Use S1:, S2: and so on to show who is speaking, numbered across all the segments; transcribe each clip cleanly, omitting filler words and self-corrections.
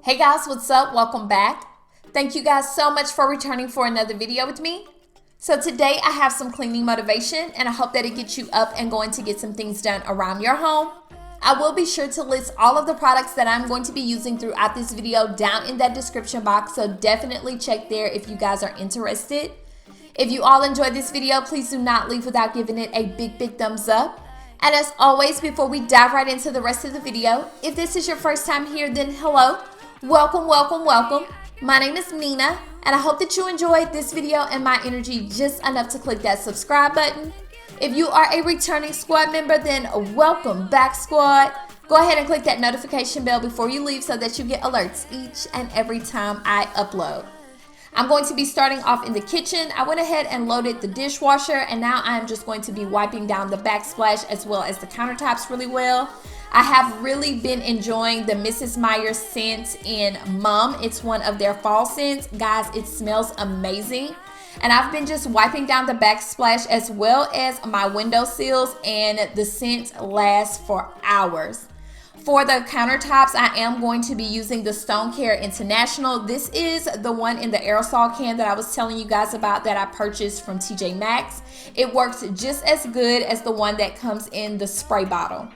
S1: Hey guys, what's up? Welcome back. Thank you guys so much for returning for another video with me. So today I have some cleaning motivation and I hope that it gets you up and going to get some things done around your home. I will be sure to list all of the products that I'm going to be using throughout this video down in that description box, so definitely check there if you guys are interested. If you all enjoyed this video, please do not leave without giving it a big thumbs up. And as always, before we dive right into the rest of the video, if this is your first time here, then hello. Welcome. My name is Nina, and I hope that you enjoyed this video and my energy just enough to click that subscribe button. If you are a returning squad member, then welcome back, squad. Go ahead and click that notification bell before you leave so that you get alerts each and every time I upload. I'm going to be starting off in the kitchen. I went ahead and loaded the dishwasher, and now I'm just going to be wiping down the backsplash as well as the countertops really well. I have really been enjoying the Mrs. Meyers scent in Mom. It's one of their fall scents. Guys, it smells amazing. And I've been just wiping down the backsplash as well as my window sills, and the scent lasts for hours. For the countertops, I am going to be using the Stone Care International. This is the one in the aerosol can that I was telling you guys about that I purchased from TJ Maxx. It works just as good as the one that comes in the spray bottle.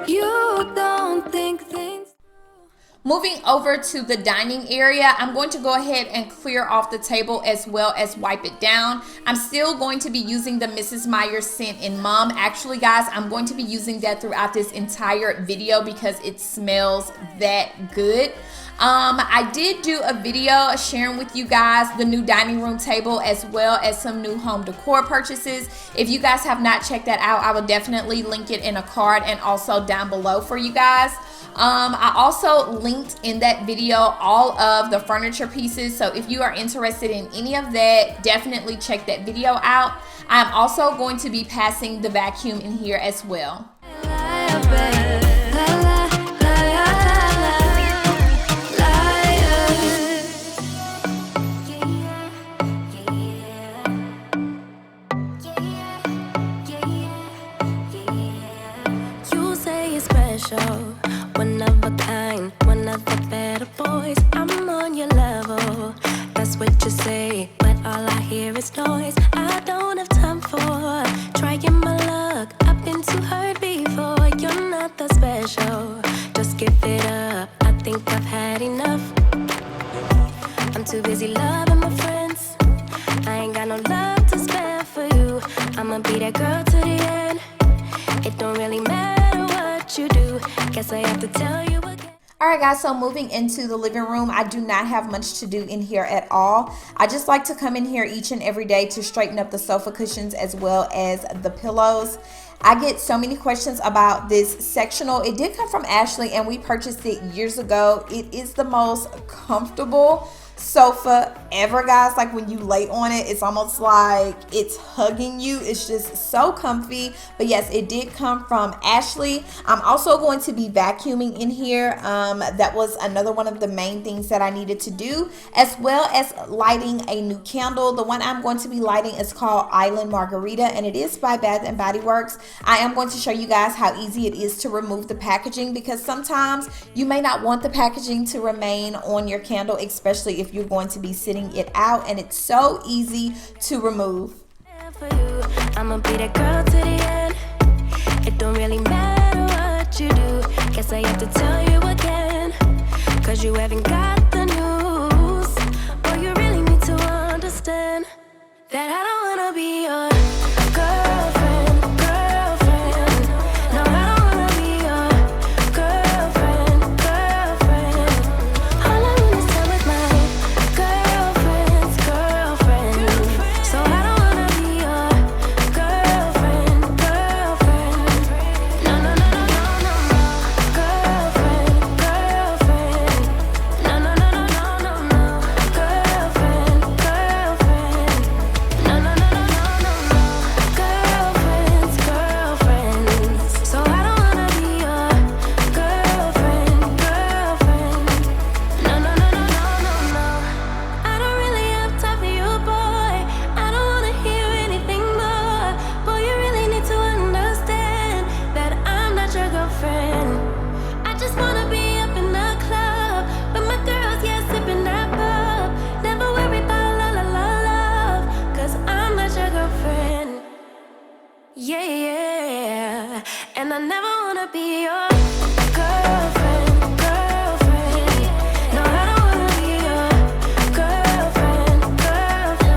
S1: You don't think things. Moving over to the dining area, I'm going to go ahead and clear off the table as well as wipe it down. I'm still going to be using the Mrs. Meyers scent in Mom. Actually, guys, I'm going to be using that throughout this entire video because it smells that good. I did do a video sharing with you guys the new dining room table as well as some new home decor purchases. If you guys have not checked that out, I will definitely link it in a card and also down below for you guys. I also linked in that video all of the furniture pieces, so if you are interested in any of that, definitely check that video out. I'm also going to be passing the vacuum in here as well.
S2: One of a kind, one of the better boys. I'm on your level, that's what you say, but all I hear is noise. I don't have time for trying my luck. I've been too hurt before. You're not that special, just give it up. I think I've had enough. I'm too busy loving my friends. I ain't got no love to spare for you. I'ma be that girl to the end. It don't really matter what you do. Guess I have to tell you again.
S1: Alright guys, so moving into the living room, I do not have much to do in here at all. I just like to come in here each and every day to straighten up the sofa cushions as well as the pillows. I get so many questions about this sectional. It did come from Ashley and we purchased it years ago. It is the most comfortable sofa ever, guys. Like when you lay on it, it's almost like it's hugging you. It's just so comfy. But yes, it did come from Ashley. I'm also going to be vacuuming in here. That was another one of the main things that I needed to do, as well as lighting a new candle. The one I'm going to be lighting is called Island Margarita, and it is by Bath and Body Works. I am going to show you guys how easy it is to remove the packaging, because sometimes you may not want the packaging to remain on your candle, especially if you're going to be sitting it out, and it's so easy to remove.
S2: I'm I'ma be that girl to the end. It don't really matter what you do. Guess I have to tell you again, 'cause you haven't got the news. Boy, you really need to understand that I don't wanna be your girlfriend, girlfriend. No, I don't wanna be your girlfriend, girlfriend. All I wanna spend with my girlfriend's girlfriend. So I don't wanna be your girlfriend, girlfriend. No, no, no, no, no, no, no. Girlfriend, girlfriend. No, no, no, no, no, no, no. Girlfriend, girlfriend. No, no, no, no, no, no, no. Girlfriends, girlfriends. So I don't wanna be your girlfriend, girlfriend. No, no, no, no, no, no, no. I don't really have time for you, boy. I don't wanna hear anything more. Boy, you really need to understand that I'm not your girlfriend. I just wanna be up in the club, but my girls, yeah, sipping that pub. Never worry about la la la love, 'cause I'm not your girlfriend. Yeah, yeah. And I never wanna be your girlfriend, girlfriend. No, I don't wanna be your girlfriend, girlfriend.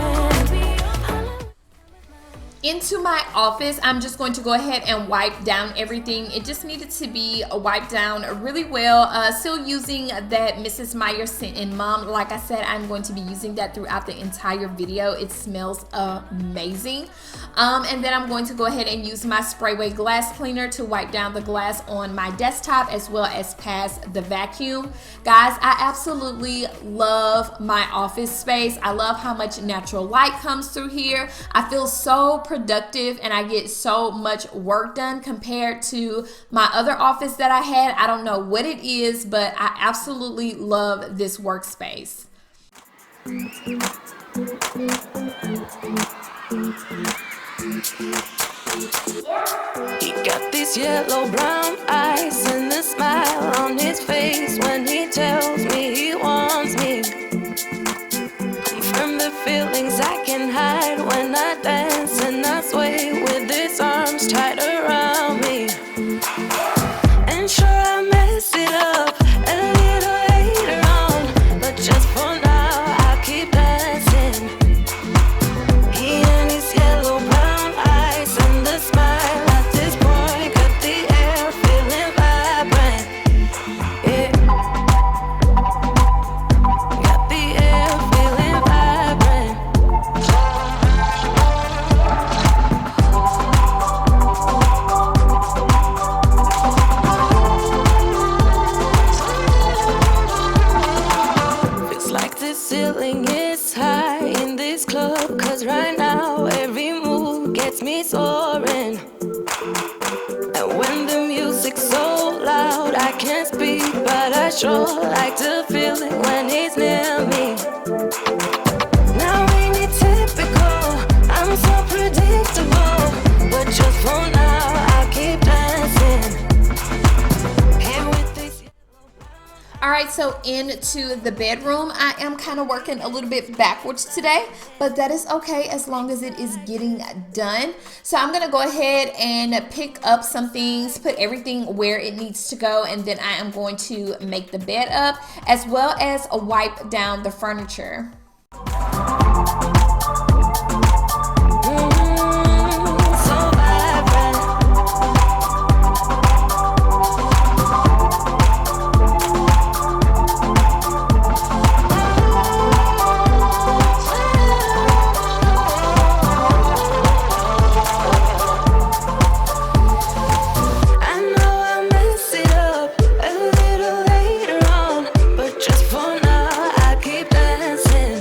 S1: Into my office, I'm just going to go ahead and wipe down everything. It just needed to be wiped down really well. Still using that Mrs. Meyers scent in Mom. Like I said, I'm going to be using that throughout the entire video. It smells amazing. And then I'm going to go ahead and use my SprayWay glass cleaner to wipe down the glass on my desktop as well as pass the vacuum. Guys, I absolutely love my office space. I love how much natural light comes through here. I feel so productive and I get so much work done compared to my other office that I had. I don't know what it is, but I absolutely love this workspace.
S2: He got these yellow brown eyes and a smile on his face when he tells me he wants me. From the feelings I can hide when I dance and I sway with his arms tight around me. And sure I mess it up a little later on, but just for now I'll keep dancing. He and his yellow brown eyes and the smile at this boy got the air feeling vibrant. Yeah, got the air feeling vibrant. Feels like the ceiling is high in this club, 'cause right now every move gets me soaring. And when the music's so loud I can't speak, but I sure like to feel it when he's near me. Now ain't it typical, I'm so predictable, but just for now I'll keep dancing. Here with this.
S1: All right, so into the bedroom. I am kind of working a little bit backwards today, but that is okay as long as it is getting done. So I'm gonna go ahead and pick up some things, put everything where it needs to go, and then I am going to make the bed up as well as wipe down the furniture.
S2: So vibrant. I know I'll mess it up a little later on, but just for now I keep dancing.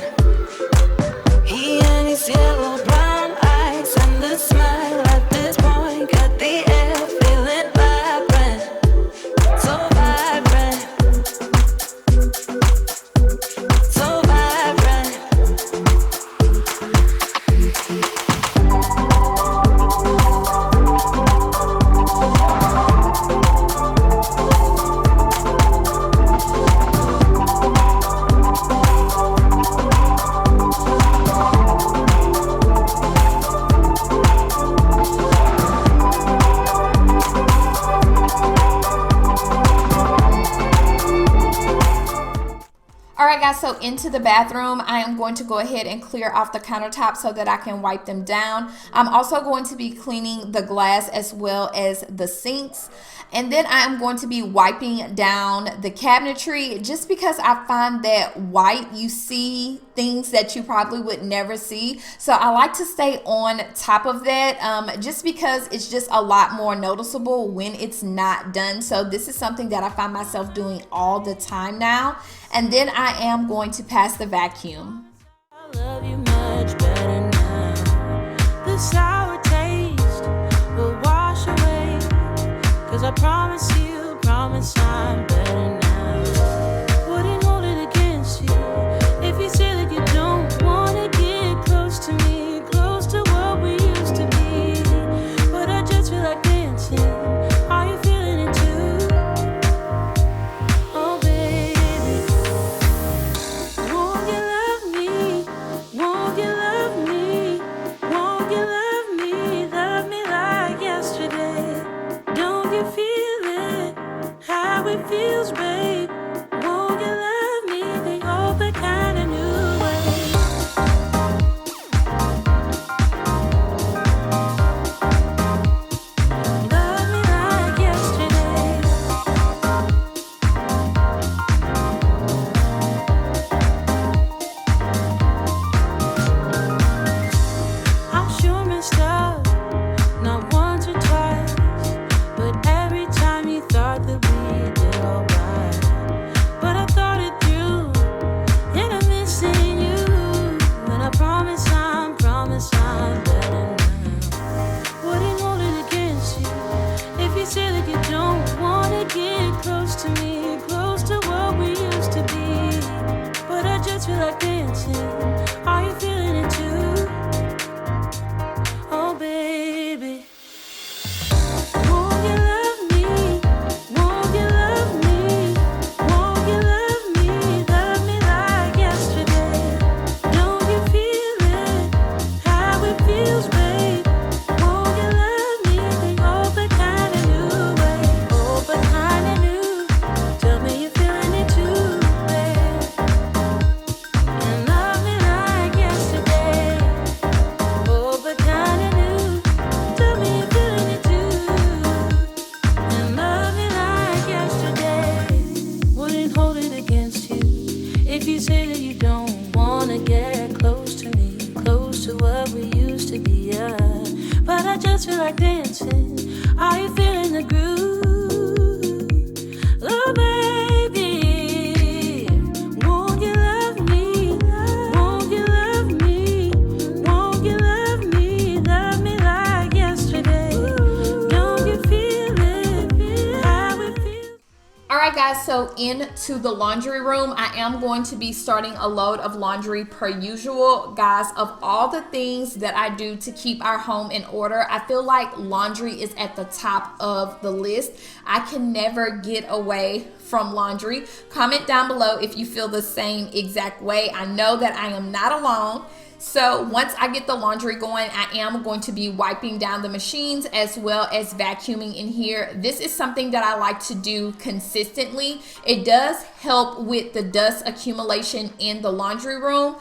S1: so into the bathroom, I am going to go ahead and clear off the countertop so that I can wipe them down. I'm also going to be cleaning the glass as well as the sinks. And then I am going to be wiping down the cabinetry, just because I find that white, you see things that you probably would never see. So I like to stay on top of that, just because it's just a lot more noticeable when it's not done. So this is something that I find myself doing all the time now. And then I am going to pass the vacuum.
S2: I love you much better now. The sour taste will wash away, 'cause I promise I'm better now. Wouldn't hold it against you if you say that you don't wanna get close to me, close to what we used to be. But I just feel like dancing. Are you feeling it too? Oh baby, won't you love me? Won't you love me? Won't you love me? Love me like yesterday. Don't you feel how it feels, babe? Won't you love me the open kind of new way? Love me like yesterday. I'm sure messed up, not once or twice, but every time you thought that we did alright. But I thought it through, and I'm missing you. And I promise I'm better now. Wouldn't hold it against you if you say that you don't wanna get close to me, close to what we used to be. But I just feel like dancing. Are you feeling it too? Oh baby, won't you love me? Won't you love me? Won't you love me? Love me like yesterday. Don't you feel it? How it feels, babe? Won't you love me the open kind of new way? Open kind of new. Tell me you're feeling it too, babe. And love me like yesterday. Open kind of new. Tell me you're feeling it too. And love me like yesterday. Wouldn't hold it against you if you say that you don't wanna get close to me, close to what we used to be. Yeah. But I just feel like dancing. Are you feeling the groove? Oh baby, won't you love me? Won't you love me? Won't you love me? Love me like yesterday. Don't you feel it? How it feels?
S1: All right, guys, so into the laundry room, I am going to be starting a load of laundry per usual. Guys, of all the things that I do to keep our home in order, I feel like laundry is at the top of the list. I can never get away from laundry. Comment down below if you feel the same exact way. I know that I am not alone. So once I get the laundry going, I am going to be wiping down the machines as well as vacuuming in here. This is something that I like to do consistently. It does help with the dust accumulation in the laundry room.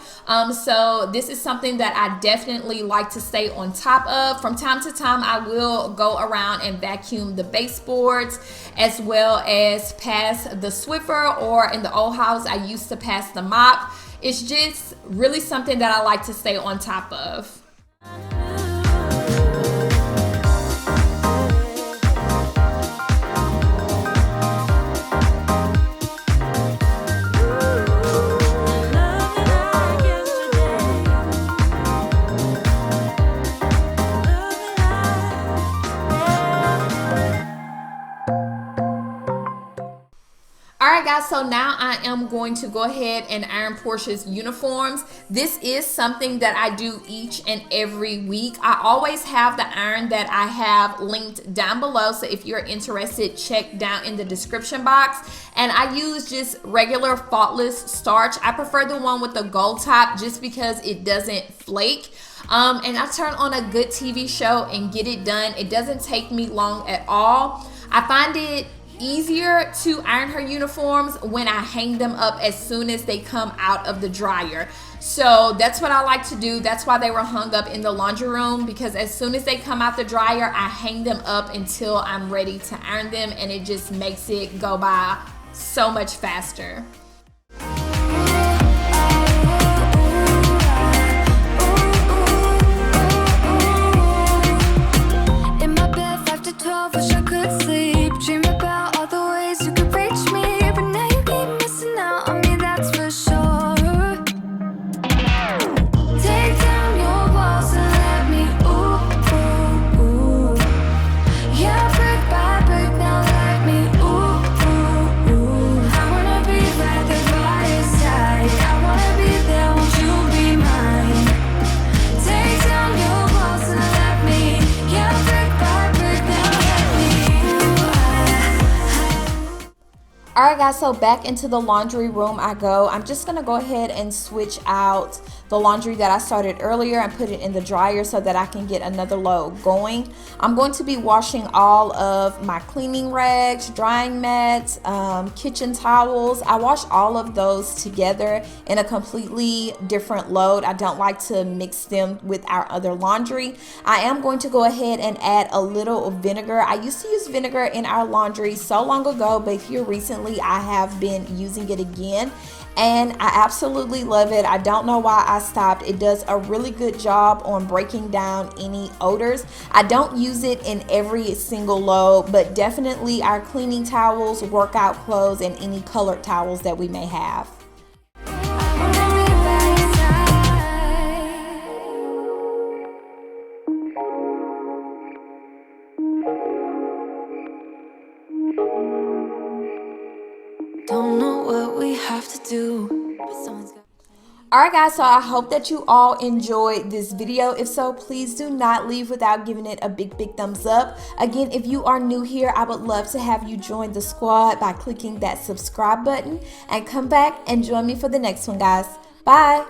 S1: So this is something that I definitely like to stay on top of. From time to time, I will go around and vacuum the baseboards as well as pass the Swiffer, or in the old house, I used to pass the mop. It's just really something that I like to stay on top of. Alright guys, so now I am going to go ahead and iron Portia's uniforms. This is something that I do each and every week. I always have the iron that I have linked down below, so if you're interested, check down in the description box. And I use just regular faultless starch. I prefer the one with the gold top just because it doesn't flake. And I turn on a good TV show and get it done. It doesn't take me long at all. I find it easier to iron her uniforms when I hang them up as soon as they come out of the dryer. So that's what I like to do. That's why they were hung up in the laundry room, because as soon as they come out the dryer, I hang them up until I'm ready to iron them, and it just makes it go by so much faster.
S2: In my bed 5 to 12, wish I could sleep. Dream about all the ways you could reach me, but now you keep missing out on me, that's for sure. Take down your walls and let me, ooh, ooh, ooh. Yeah, brick by brick, now let me, ooh, ooh, ooh. I wanna be right there by your side. I wanna be there, won't you be mine? Take down your walls and let me, yeah, brick by brick, now let me,
S1: Alright guys, so back into the laundry room I go. I'm just going to go ahead and switch out the laundry that I started earlier and put it in the dryer so that I can get another load going. I'm going to be washing all of my cleaning rags, drying mats, kitchen towels. I wash all of those together in a completely different load. I don't like to mix them with our other laundry. I am going to go ahead and add a little vinegar. I used to use vinegar in our laundry so long ago, but here recently I have been using it again, and I absolutely love it. I don't know why I stopped. It does a really good job on breaking down any odors. I don't use it in every single load, but definitely our cleaning towels, workout clothes, and any colored towels that we may have.
S2: don't know what we have to do, but someone's got.
S1: Alright guys, so I hope that you all enjoyed this video. If so, please do not leave without giving it a big thumbs up. Again, if you are new here, I would love to have you join the squad by clicking that subscribe button, and come back and join me for the next one, guys. Bye!